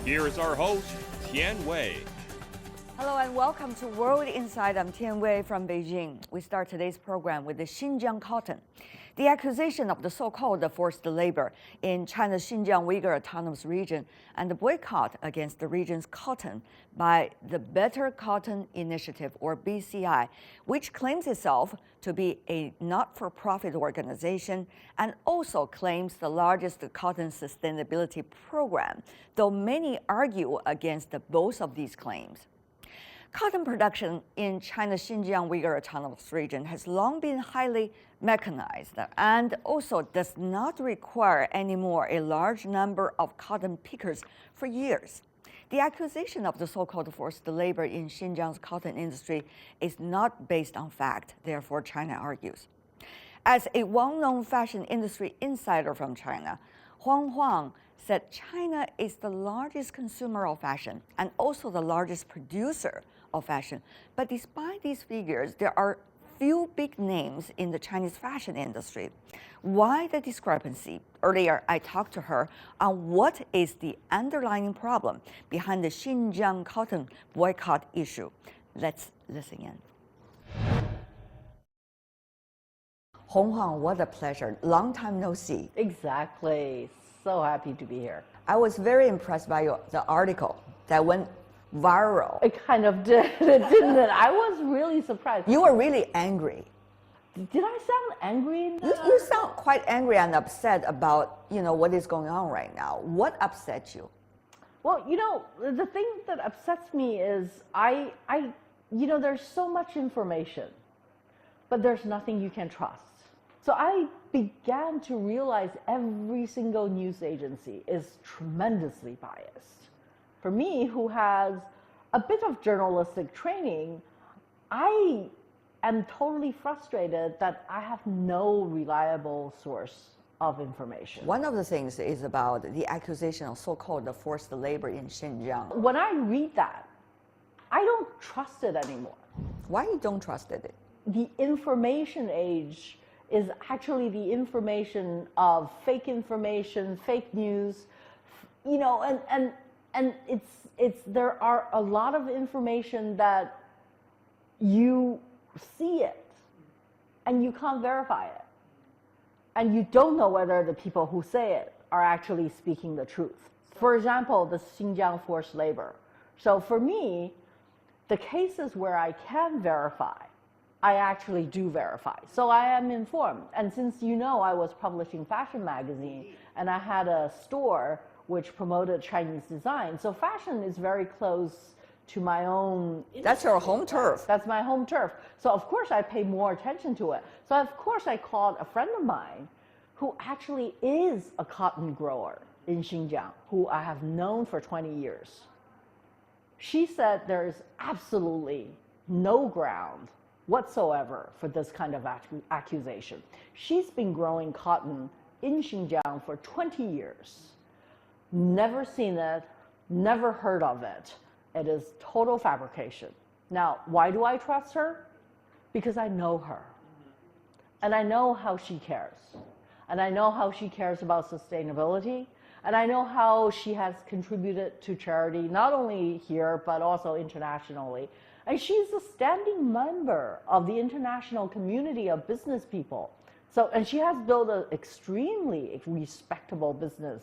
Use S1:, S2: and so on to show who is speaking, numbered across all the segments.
S1: Here is our host, Tian.
S2: Hello and welcome to World Insight. I'm Tian from Beijing. We start today's program with the Xinjiang Cotton. The accusation of the so-called forced labor in China's Xinjiang Uyghur Autonomous Region and the boycott against the region's cotton by the Better Cotton Initiative, or BCI, which claims itself to be a not-for-profit organization and also claims the largest cotton sustainability program, though many argue against both of these claims. Cotton production in China's Xinjiang Uyghur Autonomous Region has long been highly mechanized and also does not require anymore a large number of cotton pickers for years. The accusation of the so-called forced labor in Xinjiang's cotton industry is not based on fact, therefore China argues. As a well-known fashion industry insider from China, Huang Hung said China is the largest consumer of fashion and also the largest producer of fashion. But despite these figures, there are few big names in the Chinese fashion industry. Why the discrepancy? Earlier, I talked to her on what is the underlying problem behind the Xinjiang cotton boycott issue. Let's listen in. Huang Hung, what a pleasure. Long time no see.
S3: Exactly. So happy to be here.
S2: I was very impressed by the article that went viral.
S3: It kind of did, didn't it? I was really surprised.
S2: You were really angry.
S3: Did I sound angry?
S2: You sound quite angry and upset about, what is going on right now. What upset you?
S3: Well, the thing that upsets me is there's so much information, but there's nothing you can trust. So I began to realize every single news agency is tremendously biased. For me, who has a bit of journalistic training, I am totally frustrated that I have no reliable source of information.
S2: One of the things is about the accusation of so-called forced labor in Xinjiang.
S3: When I read that, I don't trust it anymore.
S2: Why you don't trust it?
S3: The information age is actually the information of fake information, fake news, and there are a lot of information that you see it and you can't verify it. And you don't know whether the people who say it are actually speaking the truth. For example, the Xinjiang forced labor. So for me, the cases where I can verify, I actually do verify. So I am informed. And since I was publishing fashion magazine and I had a store which promoted Chinese design. So fashion is very close to my own.
S2: That's your home turf.
S3: That's my home turf. So of course I pay more attention to it. So of course I called a friend of mine who actually is a cotton grower in Xinjiang, who I have known for 20 years. She said there is absolutely no ground whatsoever for this kind of accusation. She's been growing cotton in Xinjiang for 20 years. Never seen it, never heard of it. It is total fabrication. Now, why do I trust her? Because I know her. And I know how she cares. And I know how she cares about sustainability. And I know how she has contributed to charity, not only here, but also internationally. And she's a standing member of the international community of business people. And she has built an extremely respectable business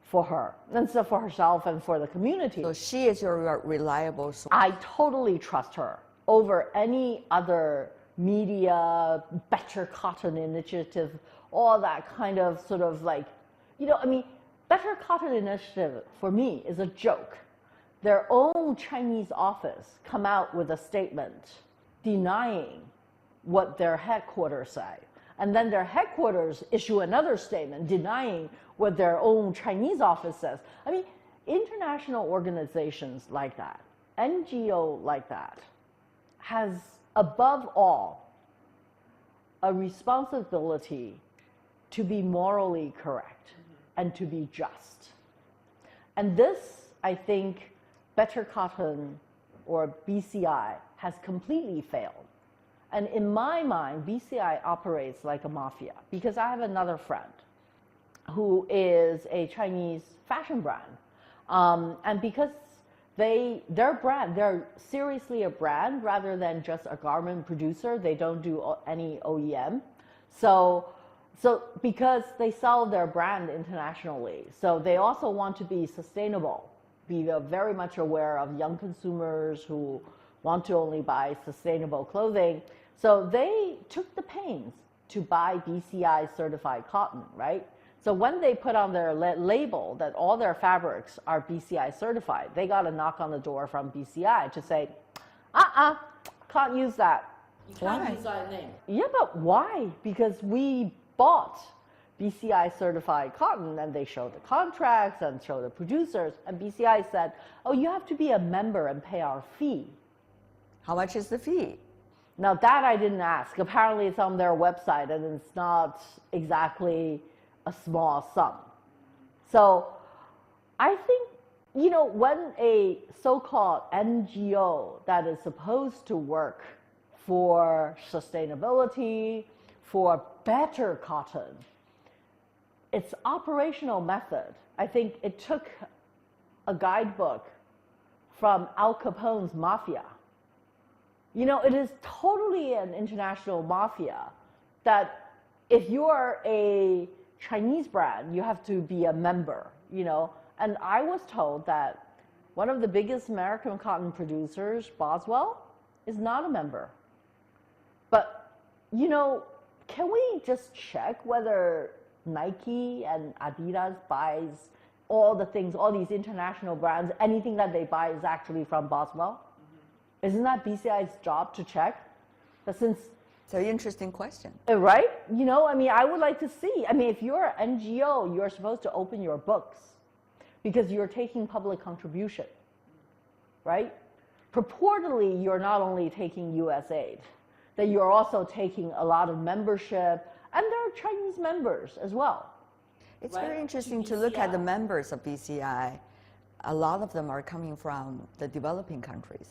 S3: for her, and so for herself and for the community.
S2: So she is your reliable source.
S3: I totally trust her over any other media, Better Cotton Initiative, all that kind of Better Cotton Initiative for me is a joke. Their own Chinese office come out with a statement denying what their headquarters say. And then their headquarters issue another statement denying what their own Chinese office says. International organizations like that, NGO like that, has above all a responsibility to be morally correct and to be just. And this, I think, Better Cotton, or BCI, has completely failed. And in my mind, BCI operates like a mafia, because I have another friend who is a Chinese fashion brand, And because their brand, they're seriously a brand rather than just a garment producer. They don't do any OEM. So because they sell their brand internationally, so they also want to be sustainable, be very much aware of young consumers who want to only buy sustainable clothing. So they took the pains to buy BCI certified cotton, right? So when they put on their label that all their fabrics are BCI certified, they got a knock on the door from BCI to say, can't use that.
S4: You can't use our name.
S3: Yeah, but why? Because we bought BCI certified cotton, and they showed the contracts and showed the producers, and BCI said, oh, you have to be a member and pay our fee.
S2: How much is the fee?
S3: Now that I didn't ask. Apparently it's on their website, and it's not exactly a small sum. So I think, when a so-called NGO that is supposed to work for sustainability, for better cotton, its operational method, I think it took a guidebook from Al Capone's Mafia. It is totally an international mafia that if you are a Chinese brand, you have to be a member, And I was told that one of the biggest American cotton producers, Boswell, is not a member. But, can we just check whether Nike and Adidas buys all the things, all these international brands, anything that they buy is actually from Boswell? Isn't that BCI's job to check? But since
S2: It's an interesting question.
S3: right? I would like to see. If you're an NGO, you're supposed to open your books because you're taking public contribution, right? Purportedly, you're not only taking US aid, that you're also taking a lot of membership, and there are Chinese members as well.
S2: It's very interesting to look at the members of BCI. A lot of them are coming from the developing countries,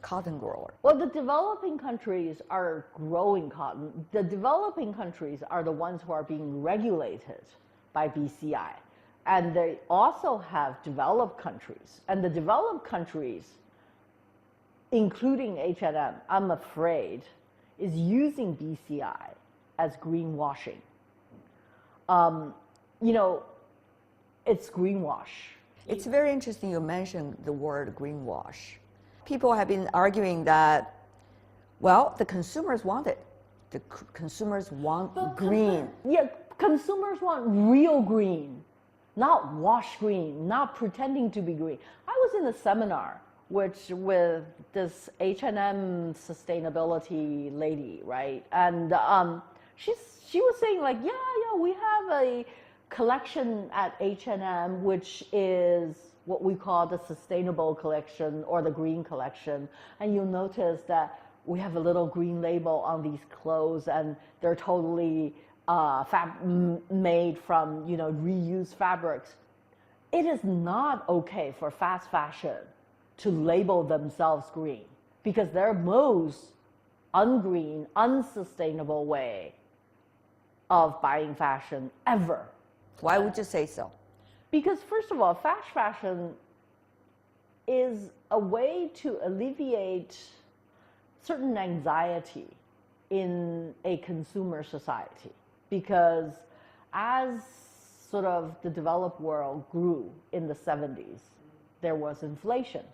S2: cotton grower.
S3: Well, the developing countries are growing cotton. The developing countries are the ones who are being regulated by BCI. And they also have developed countries. And the developed countries, including H&M, I'm afraid, is using BCI as greenwashing. It's greenwash.
S2: It's very interesting you mentioned the word greenwash. People have been arguing that, well, the consumers want it. The consumers want green.
S3: Yeah, consumers want real green, not wash green, not pretending to be green. I was in a seminar with this H&M sustainability lady, right? And she was saying like, yeah, we have a collection at H&M, which is what we call the sustainable collection or the green collection. And you'll notice that we have a little green label on these clothes, and they're totally made from reused fabrics. It is not okay for fast fashion to label themselves green, because their most ungreen, unsustainable way of buying fashion ever.
S2: Why would you say so?
S3: Because first of all, fast fashion is a way to alleviate certain anxiety in a consumer society. Because as sort of the developed world grew in the 70s, there was inflation.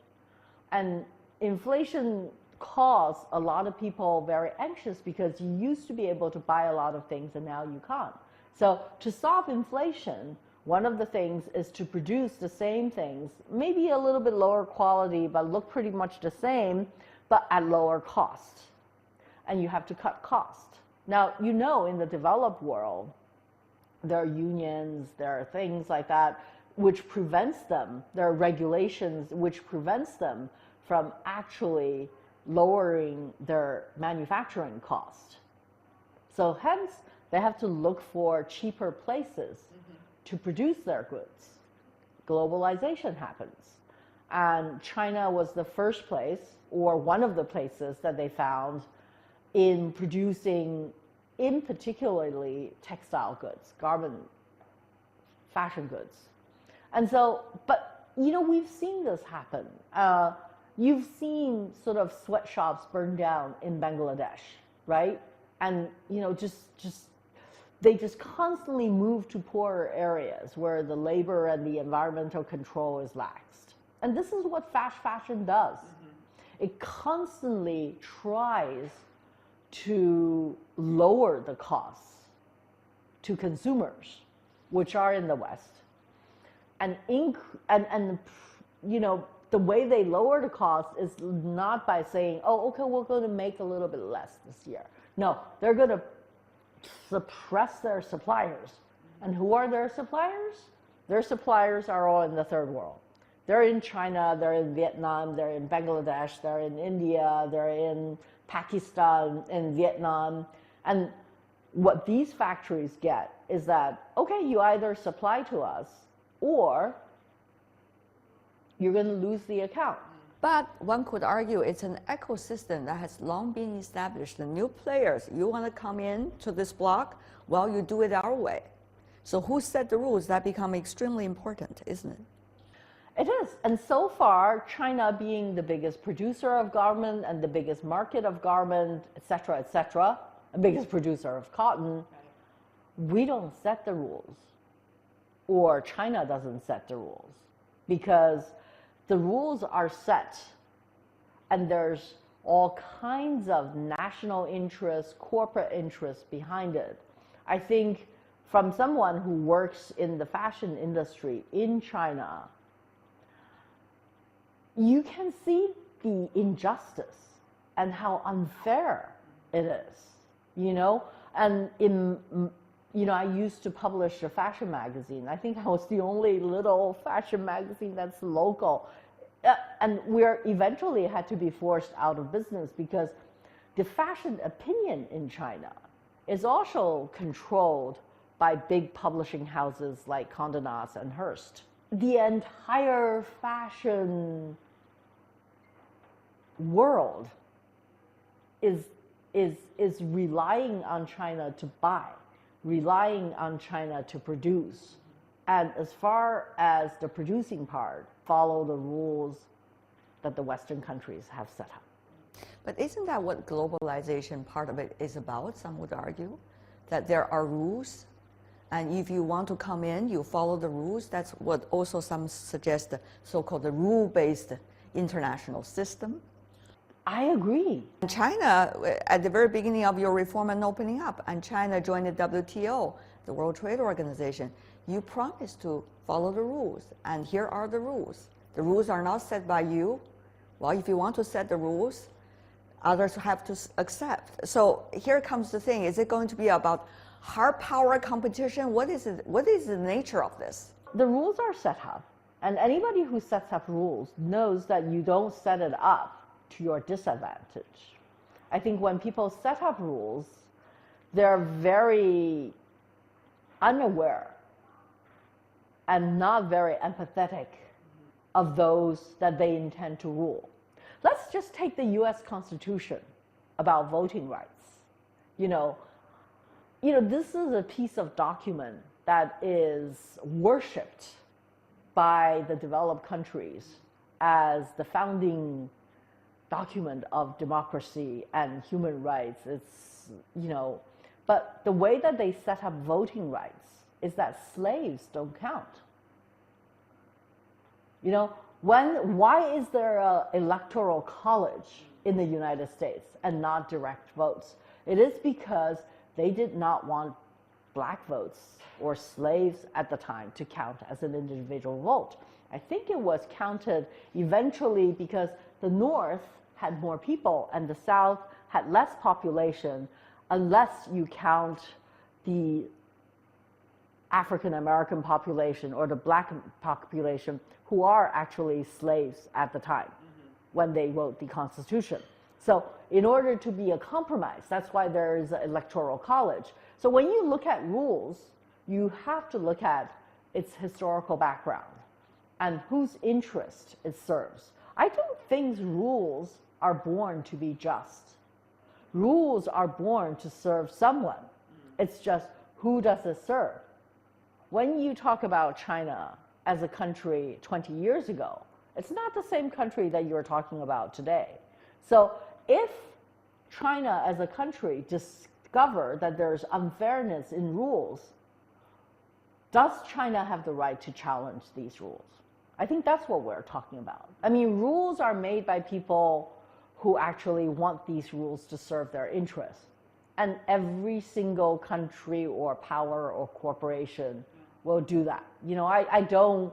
S3: And inflation caused a lot of people very anxious because you used to be able to buy a lot of things and now you can't. So to solve inflation, one of the things is to produce the same things, maybe a little bit lower quality, but look pretty much the same, but at lower cost. And you have to cut cost. Now, in the developed world, there are unions, there are things like that, which prevents them, there are regulations which prevents them from actually lowering their manufacturing cost. So hence, they have to look for cheaper places to produce their goods. Globalization happens. And China was the first place, or one of the places that they found in producing, in particularly textile goods, garment, fashion goods. And so, but we've seen this happen. You've seen sort of sweatshops burn down in Bangladesh, right? And, they just constantly move to poorer areas where the labor and the environmental control is laxed. And this is what fast fashion does. It constantly tries to lower the costs to consumers, which are in the West. And the way they lower the cost is not by saying, oh, okay, we're going to make a little bit less this year. No, they're going to suppress their suppliers. And who are their suppliers? Their suppliers are all in the third world. They're in China, they're in Vietnam, they're in Bangladesh, they're in India, they're in Pakistan, in Vietnam. And what these factories get is that, okay, you either supply to us or you're going to lose the account.
S2: But one could argue it's an ecosystem that has long been established. The new players, you want to come in to this block, well, you do it our way. So who set the rules? That become extremely important, isn't it?
S3: It is. And so far, China being the biggest producer of garment and the biggest market of garment, et cetera, the biggest producer of cotton, we don't set the rules. Or China doesn't set the rules. Because the rules are set, and there's all kinds of national interests, corporate interests behind it. I think from someone who works in the fashion industry in China, you can see the injustice and how unfair it is, And I used to publish a fashion magazine. I think I was the only little fashion magazine that's local. And we're eventually had to be forced out of business because the fashion opinion in China is also controlled by big publishing houses like Condé Nast and Hearst. The entire fashion world is relying on China to buy, relying on China to produce. And as far as the producing part, follow the rules that the Western countries have set up.
S2: But isn't that what globalization part of it is about, some would argue? That there are rules, and if you want to come in, you follow the rules. That's what also some suggest the so-called the rule-based international system.
S3: I agree.
S2: China, at the very beginning of your reform and opening up, and China joined the WTO, the World Trade Organization, you promised to follow the rules, and here are the rules. The rules are not set by you. Well, if you want to set the rules, others have to accept. So here comes the thing. Is it going to be about hard power competition? What is it? What is the nature of this?
S3: The rules are set up, and anybody who sets up rules knows that you don't set it up to your disadvantage. I think when people set up rules, they're very unaware and not very empathetic of those that they intend to rule. Let's just take the US Constitution about voting rights. This is a piece of document that is worshipped by the developed countries as the founding document of democracy and human rights. But the way that they set up voting rights is that slaves don't count. Why is there an electoral college in the United States and not direct votes? It is because they did not want black votes or slaves at the time to count as an individual vote. I think it was counted eventually because the North had more people and the South had less population, unless you count the African American population or the black population who are actually slaves at the time when they wrote the Constitution. So in order to be a compromise, that's why there is an electoral college. So when you look at rules, you have to look at its historical background and whose interest it serves. I don't think rules are born to be just. Rules are born to serve someone. It's just who does it serve? When you talk about China as a country 20 years ago. It's not the same country that you're talking about today. So if China as a country discover that there's unfairness in rules, does China have the right to challenge these rules? I think that's what we're talking about. I mean, rules are made by people who actually want these rules to serve their interests. And every single country or power or corporation will do that. You know, I don't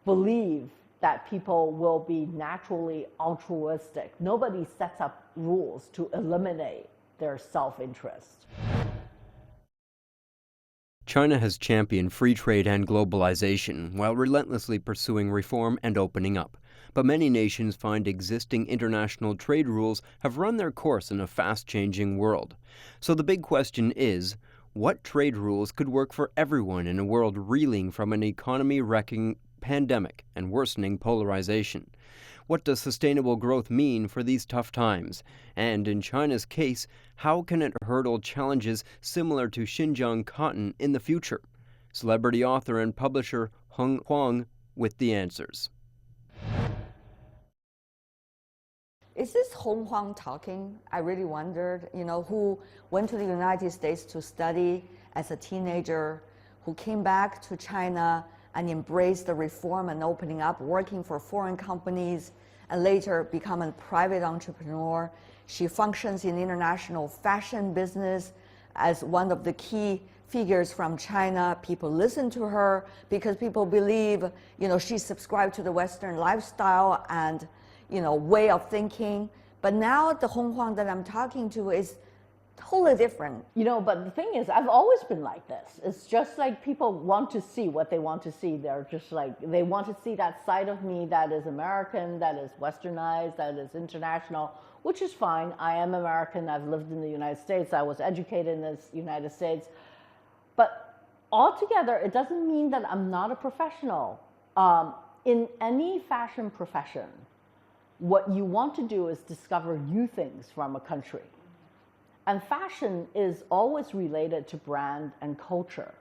S3: believe that people will be naturally altruistic. Nobody sets up rules to eliminate their self-interest.
S4: China has championed free trade and globalization while relentlessly pursuing reform and opening up. But many nations find existing international trade rules have run their course in a fast-changing world. So the big question is, what trade rules could work for everyone in a world reeling from an economy-wrecking pandemic and worsening polarization? What does sustainable growth mean for these tough times? And in China's case, how can it hurdle challenges similar to Xinjiang Cotton in the future? Celebrity author and publisher Huang Hung with the answers.
S2: Is this Huang Hung talking? I really wondered, who went to the United States to study as a teenager, who came back to China and embraced the reform and opening up, working for foreign companies, and later become a private entrepreneur. She functions in international fashion business as one of the key figures from China. People listen to her because people believe, she subscribed to the Western lifestyle and, way of thinking. But now the Huang Hung that I'm talking to is totally different.
S3: But the thing is, I've always been like this. It's just like people want to see what they want to see. They're just like, they want to see that side of me that is American, that is Westernized, that is international, which is fine. I am American. I've lived in the United States. I was educated in the United States. But altogether, it doesn't mean that I'm not a professional. In any fashion profession, what you want to do is discover new things from a country. And fashion is always related to brand and culture.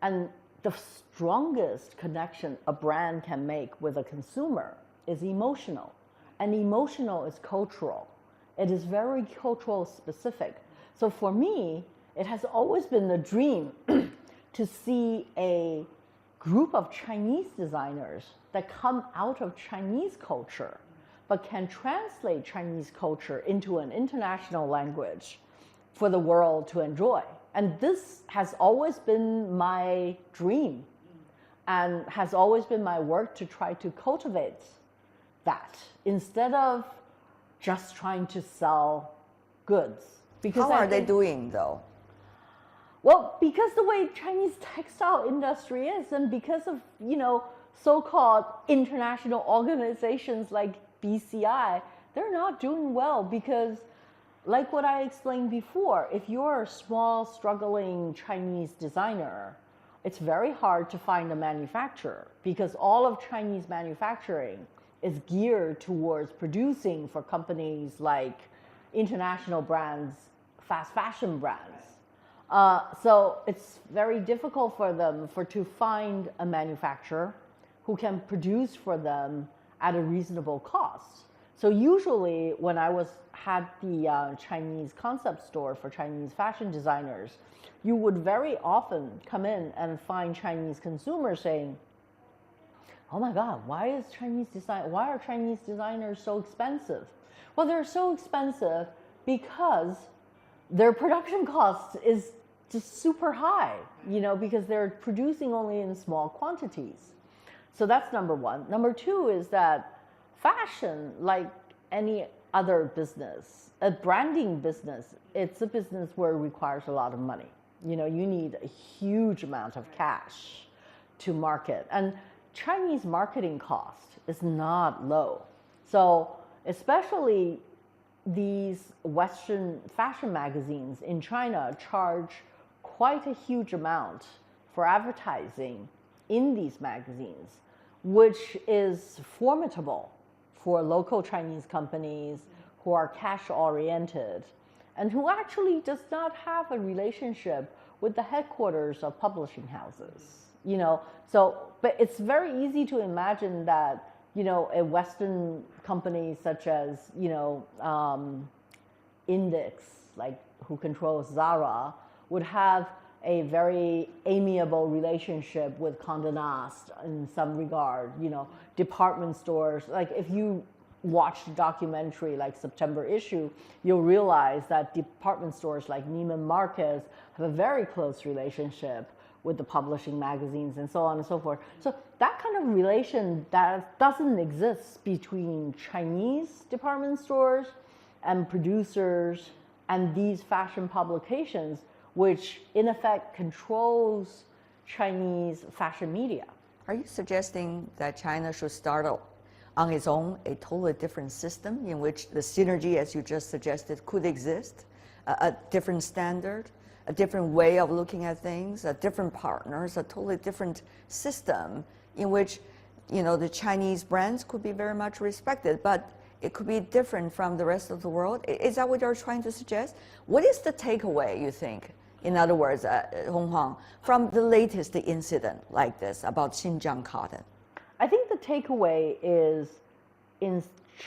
S3: And the strongest connection a brand can make with a consumer is emotional. And emotional is cultural. It is very cultural specific. So for me, it has always been a dream to see a group of Chinese designers that come out of Chinese culture, but can translate Chinese culture into an international language for the world to enjoy. And this has always been my dream and has always been my work to try to cultivate that instead of just trying to sell goods. Because
S2: how are they doing though?
S3: Well, because the way Chinese textile industry is, and because of, so-called international organizations like BCI, they're not doing well because, like what I explained before, if you're a small, struggling Chinese designer, it's very hard to find a manufacturer because all of Chinese manufacturing is geared towards producing for companies like international brands, fast fashion brands. So it's very difficult for them to find a manufacturer who can produce for them at a reasonable cost. So usually when I had the Chinese concept store for Chinese fashion designers, you would very often come in and find Chinese consumers saying, oh my God, why are Chinese designers so expensive? Well, they're so expensive because their production cost is just super high, because they're producing only in small quantities. So that's number one. Number two is that fashion, like any other business, a branding business, it's a business where it requires a lot of money. You need a huge amount of cash to market. And Chinese marketing cost is not low. So especially these Western fashion magazines in China charge quite a huge amount for advertising in these magazines, which is formidable for local Chinese companies who are cash-oriented and who actually does not have a relationship with the headquarters of publishing houses. But it's very easy to imagine that, a Western company such as, Index, like who controls Zara, would have a very amiable relationship with Condé Nast in some regard, department stores. Like if you watch the documentary like September Issue, you'll realize that department stores like Neiman Marcus have a very close relationship with the publishing magazines and so on and so forth. So that kind of relation that doesn't exist between Chinese department stores and producers and these fashion publications, which in effect controls Chinese fashion media.
S2: Are you suggesting that China should start on its own a totally different system in which the synergy, as you just suggested, could exist, a different standard, a different way of looking at things, a different partners, a totally different system in which, the Chinese brands could be very much respected, but it could be different from the rest of the world? Is that what you're trying to suggest? What is the takeaway, you think, in other words, Huang Hung, from the latest incident like this about Xinjiang Cotton?
S3: I think the takeaway is in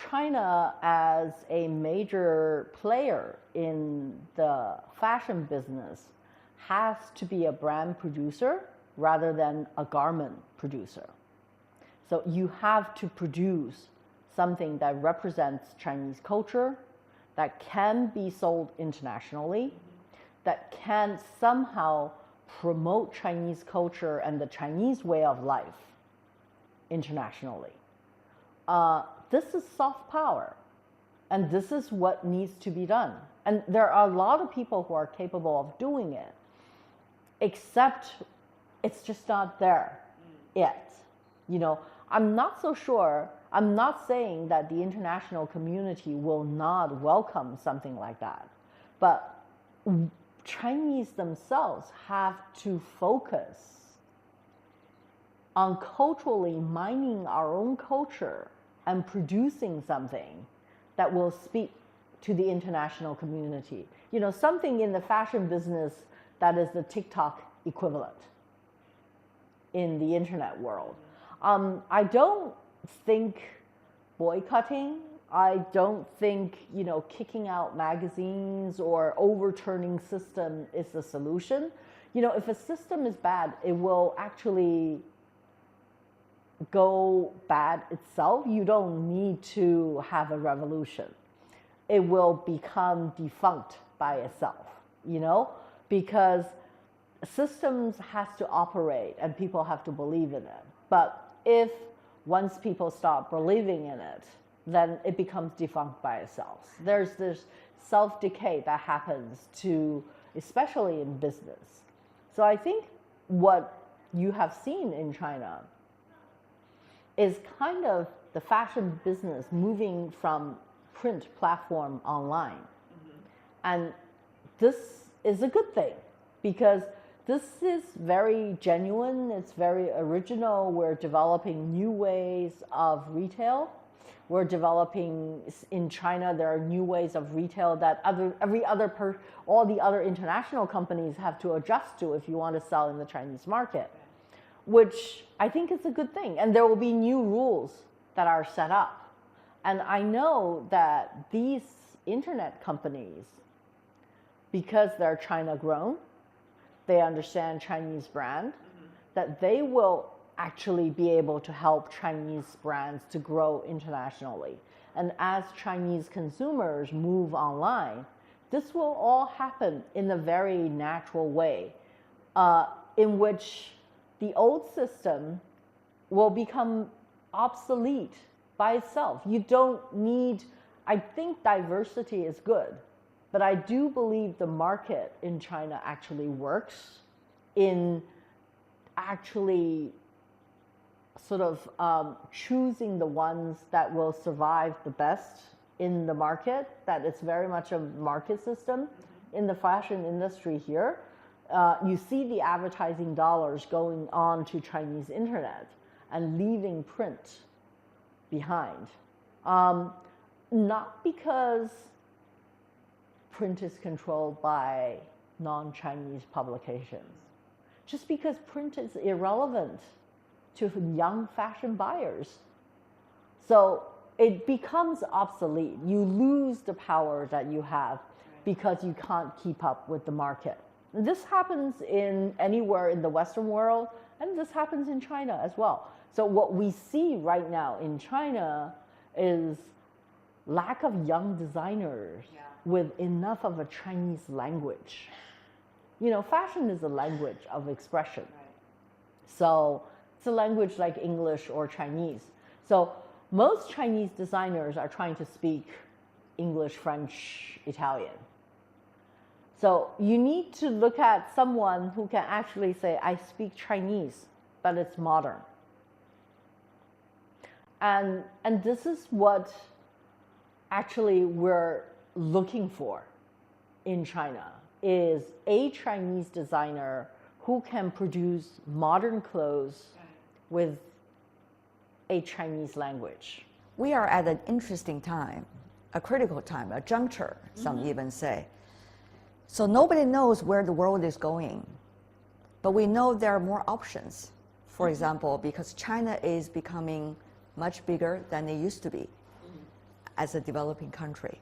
S3: China as a major player in the fashion business has to be a brand producer rather than a garment producer. So you have to produce something that represents Chinese culture, that can be sold internationally, that can somehow promote Chinese culture and the Chinese way of life internationally. This is soft power, and this is what needs to be done. And there are a lot of people who are capable of doing it, except it's just not there yet. I'm not so sure. I'm not saying that the international community will not welcome something like that, but Chinese themselves have to focus on culturally mining our own culture and producing something that will speak to the international community. Something in the fashion business that is the TikTok equivalent in the internet world. I don't think boycotting, I don't think, kicking out magazines or overturning system is the solution. If a system is bad, it will actually go bad itself. You don't need to have a revolution. It will become defunct by itself, because systems has to operate and people have to believe in it. But if once people stop believing in it, then it becomes defunct by itself. There's this self-decay that happens especially in business. So I think what you have seen in China is kind of the fashion business moving from print platform online. And this is a good thing because this is very genuine, it's very original. We're developing new ways of retail. We're developing, in China, there are new ways of retail that all the other international companies have to adjust to if you want to sell in the Chinese market, which I think is a good thing. And there will be new rules that are set up. And I know that these internet companies, because they're China grown, they understand Chinese brand, that they will actually be able to help Chinese brands to grow internationally. And as Chinese consumers move online, this will all happen in a very natural way, in which the old system will become obsolete by itself. You don't need, I think diversity is good, but I do believe the market in China actually works in actually sort of choosing the ones that will survive the best in the market, that it's very much a market system in the fashion industry here. You see the advertising dollars going on to Chinese internet and leaving print behind. Not because print is controlled by non-Chinese publications. just because print is irrelevant to young fashion buyers. So it becomes obsolete. You lose the power that you have because you can't keep up with the market. And this happens in anywhere in the Western world, and this happens in China as well. So what we see right now in China is lack of young designers with enough of a Chinese language. You know, fashion is a language of expression. So it's a language like English or Chinese. So most Chinese designers are trying to speak English, French, Italian. So you need to look at someone who can actually say, I speak Chinese, but it's modern. And this is what actually we're looking for in China, is a Chinese designer who can produce modern clothes with a Chinese language.
S2: We are at an interesting time, a critical time, a juncture, some even say. So nobody knows where the world is going, but we know there are more options. For example, because China is becoming much bigger than it used to be as a developing country.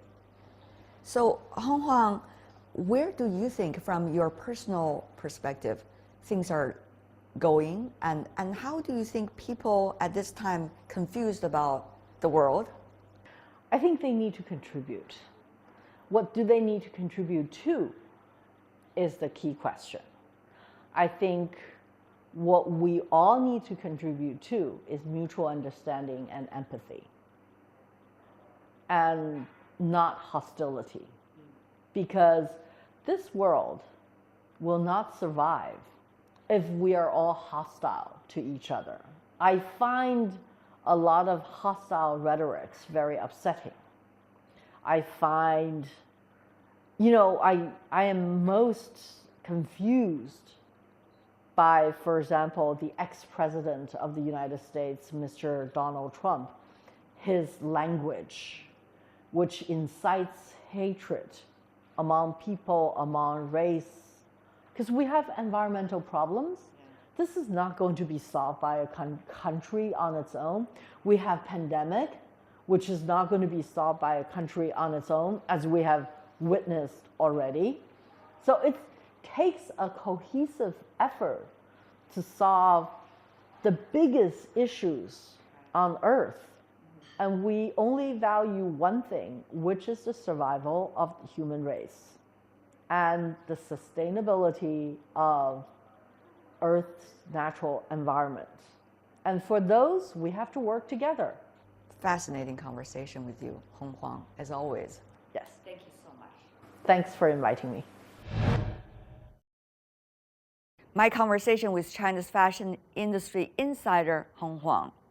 S2: So Huang Hung, where do you think, from your personal perspective, things are going, and how do you think people at this time confused about the world?
S3: I think they need to contribute. What do they need to contribute to is the key question. I think what we all need to contribute to is mutual understanding and empathy, and not hostility. Because this world will not survive if we are all hostile to each other. I find a lot of hostile rhetorics very upsetting. I find, you know, I am most confused by, for example, the ex-president of the United States, Mr. Donald Trump, his language, which incites hatred among people, among race. Because we have environmental problems. This is not going to be solved by a country on its own. We have pandemic, which is not going to be solved by a country on its own, as we have witnessed already. So it takes a cohesive effort to solve the biggest issues on Earth. And we only value one thing, which is the survival of the human race and the sustainability of Earth's natural environment. And for those, we have to work together.
S2: Fascinating conversation with you, Huang Hung, as always.
S3: Yes.
S2: Thank you so much.
S3: Thanks for inviting me.
S2: My conversation with China's fashion industry insider, Huang Hung.